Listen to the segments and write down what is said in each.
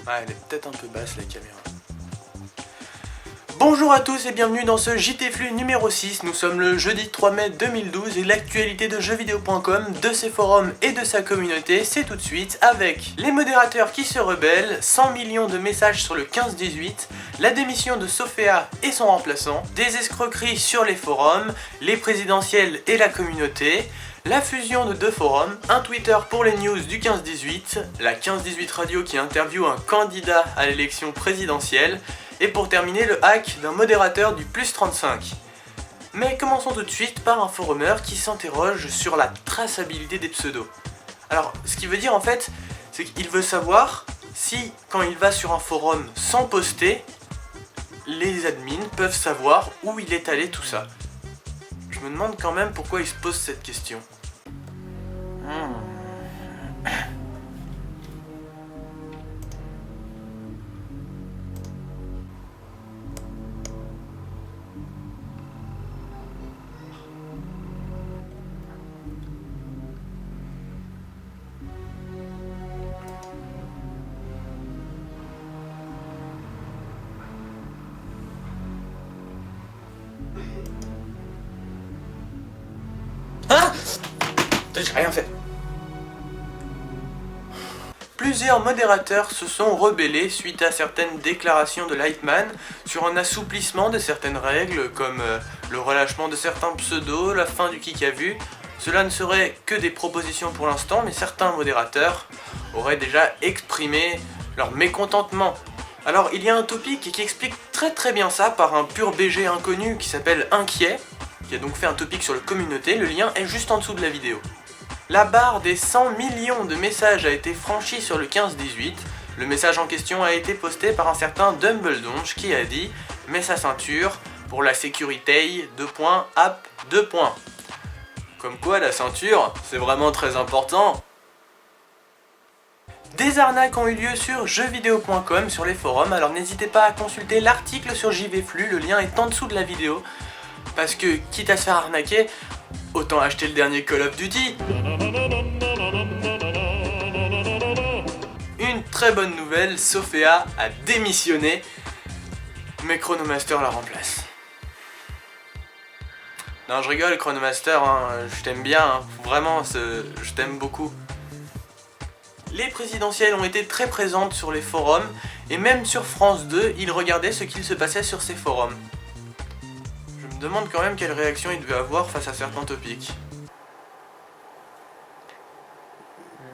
Ah, elle est peut-être un peu basse la caméra. Bonjour à tous et bienvenue dans ce JT Flux numéro 6. Nous sommes le jeudi 3 mai 2012 et l'actualité de jeuxvideo.com, de ses forums et de sa communauté, c'est tout de suite avec les modérateurs qui se rebellent, 100 millions de messages sur le 15-18, la démission de Sofea et son remplaçant, des escroqueries sur les forums, les présidentielles et la communauté, la fusion de deux forums, un Twitter pour les news du 15-18, la 15-18 radio qui interviewe un candidat à l'élection présidentielle, et pour terminer le hack d'un modérateur du plus 35. Mais commençons tout de suite par un forumeur qui s'interroge sur la traçabilité des pseudos. Alors ce qu'il veut dire en fait, c'est qu'il veut savoir si quand il va sur un forum sans poster, les admins peuvent savoir où il est allé tout ça. Je me demande quand même pourquoi il se pose cette question. Ah! J'ai rien fait. Plusieurs modérateurs se sont rebellés suite à certaines déclarations de Lightman sur un assouplissement de certaines règles comme le relâchement de certains pseudos, la fin du kick à vue. Cela ne serait que des propositions pour l'instant, mais certains modérateurs auraient déjà exprimé leur mécontentement. Alors il y a un topic qui explique très bien ça par un pur BG inconnu qui s'appelle Inquiet, qui a donc fait un topic sur la communauté, le lien est juste en dessous de la vidéo. La barre des 100 millions de messages a été franchie sur le 15-18. Le message en question a été posté par un certain Dumbledonge qui a dit « Mets sa ceinture pour la sécurité, app, ». Comme quoi la ceinture, c'est vraiment très important. Des arnaques ont eu lieu sur jeuxvideo.com sur les forums, alors n'hésitez pas à consulter l'article sur JVFlux, le lien est en dessous de la vidéo. Parce que, quitte à se faire arnaquer, autant acheter le dernier Call of Duty. Une très bonne nouvelle, Sofea a démissionné, mais Chronomaster la remplace. Non, je rigole, Chronomaster, hein, je t'aime bien, hein, vraiment, je t'aime beaucoup. Les présidentielles ont été très présentes sur les forums, et même sur France 2, ils regardaient ce qu'il se passait sur ces forums. Je me demande quand même quelle réaction il devait avoir face à certains topics.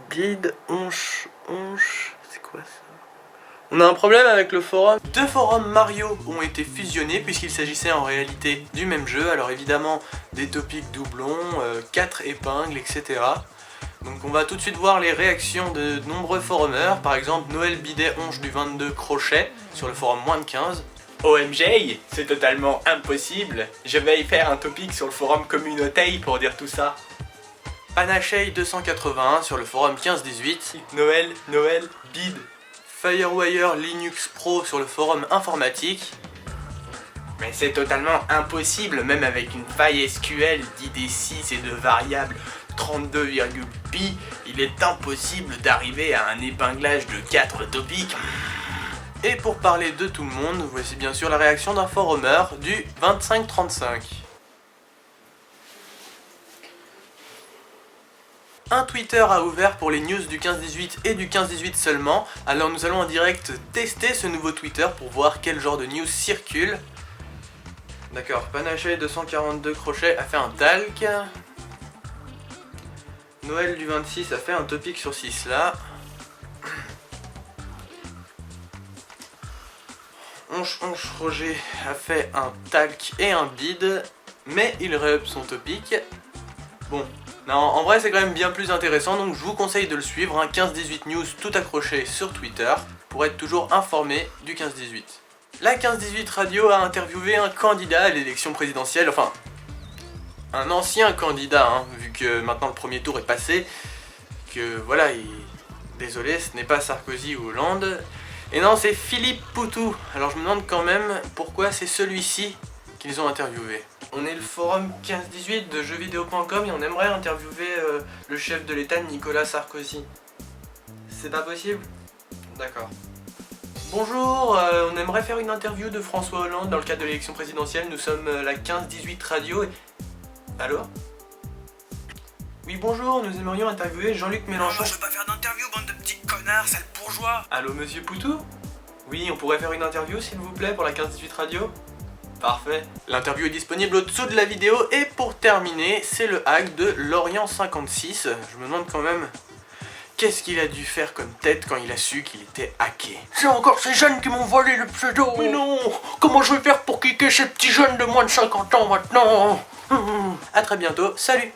Bid, onche, c'est quoi ça? On a un problème avec le forum. Deux forums Mario ont été fusionnés puisqu'il s'agissait en réalité du même jeu. Alors évidemment des topics doublons, 4 épingles, etc. Donc on va tout de suite voir les réactions de nombreux forumers. Par exemple Noël Bidet Onche du 22 Crochet sur le forum moins de 15. OMG, c'est totalement impossible. Je vais y faire un topic sur le forum communauté pour dire tout ça. Panachay 281 sur le forum 15-18. Noël, Bid. Firewire Linux Pro sur le forum informatique. Mais c'est totalement impossible, même avec une faille SQL d'ID6 et de variable 32,pi, il est impossible d'arriver à un épinglage de 4 topics. Et pour parler de tout le monde, voici bien sûr la réaction d'un forumer du 2535. Un Twitter a ouvert pour les news du 15-18 et du 15-18 seulement, alors nous allons en direct tester ce nouveau Twitter pour voir quel genre de news circule. D'accord, Panachay 242 Crochet a fait un talk. Noël du 26 a fait un topic sur 6 là. Onche Roger a fait un talk et un bid, mais il re-up son topic. Bon, non, en vrai c'est quand même bien plus intéressant, donc je vous conseille de le suivre, hein, 15-18 news tout accroché sur Twitter, pour être toujours informé du 15-18. La 15-18 radio a interviewé un candidat à l'élection présidentielle, enfin, un ancien candidat, hein, vu que maintenant le premier tour est passé, que voilà, désolé, ce n'est pas Sarkozy ou Hollande, et non, c'est Philippe Poutou. Alors je me demande quand même pourquoi c'est celui-ci qu'ils ont interviewé. On est le forum 15-18 de jeuxvideo.com et on aimerait interviewer le chef de l'État, Nicolas Sarkozy. C'est pas possible? D'accord. Bonjour, on aimerait faire une interview de François Hollande dans le cadre de l'élection présidentielle. Nous sommes la 15-18 radio et... Allô? Oui bonjour, nous aimerions interviewer Jean-Luc Mélenchon. Non, je veux pas faire d'interview, bande de petits connards, sale bourgeois. Allô monsieur Poutou? Oui, on pourrait faire une interview s'il vous plaît pour la 15-18 radio? Parfait. L'interview est disponible au-dessous de la vidéo et pour terminer, c'est le hack de Lorient56. Je me demande quand même... Qu'est-ce qu'il a dû faire comme tête quand il a su qu'il était hacké? C'est encore ces jeunes qui m'ont volé le pseudo. Mais non! Comment je vais faire pour kicker ces petits jeunes de moins de 50 ans maintenant? A très bientôt, salut!